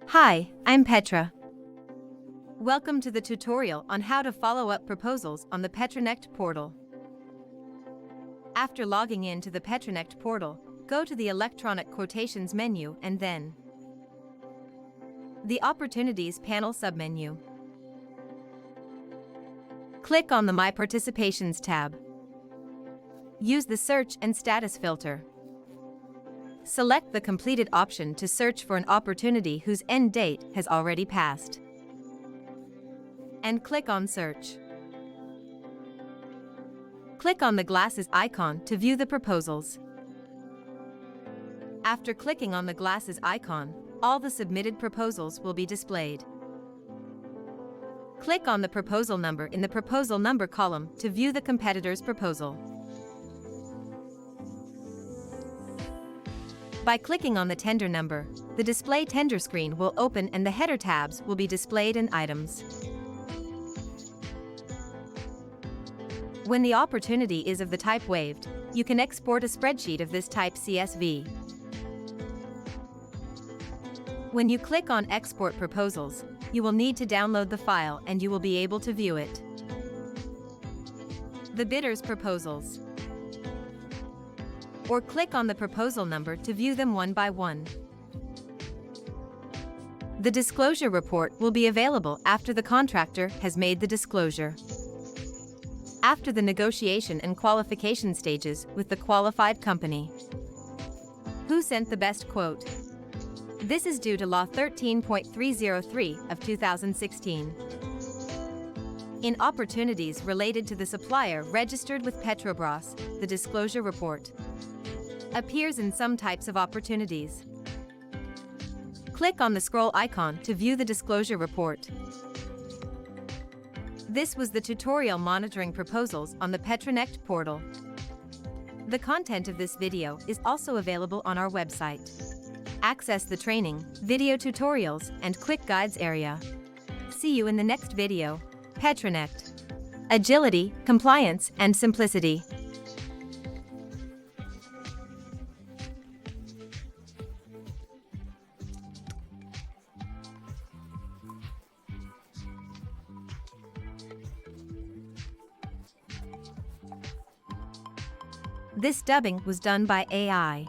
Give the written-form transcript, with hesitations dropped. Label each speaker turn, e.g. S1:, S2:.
S1: Hi, I'm Petra. Welcome to the tutorial on how to follow up proposals on the Petronect Portal. After logging in to the Petronect Portal, go to the Electronic Quotations menu and then the Opportunities panel submenu. Click on the My Participations tab. Use the Search and Status filter. Select the completed option to search for an opportunity whose end date has already passed. And click on Search. Click on the glasses icon to view the proposals. After clicking on the glasses icon, all the submitted proposals will be displayed. Click on the proposal number in the proposal number column to view the competitor's proposal. By clicking on the tender number, the display tender screen will open and the header tabs will be displayed in items. When the opportunity is of the type waived, you can export a spreadsheet of this type CSV. When you click on Export Proposals, you will need to download the file and you will be able to view it. The bidder's proposals. Or click on the proposal number to view them one by one. The disclosure report will be available after the contractor has made the disclosure. After the negotiation and qualification stages with the qualified company. Who sent the best quote? This is due to Law 13.303 of 2016. In opportunities related to the supplier registered with Petrobras, the disclosure report appears in some types of opportunities. Click on the scroll icon to view the disclosure report. This was the tutorial monitoring proposals on the Petronect Portal. The content of this video is also available on our website. Access the training, video tutorials, and quick guides area. See you in the next video. Petronect. Agility, compliance, and simplicity. This dubbing was done by AI.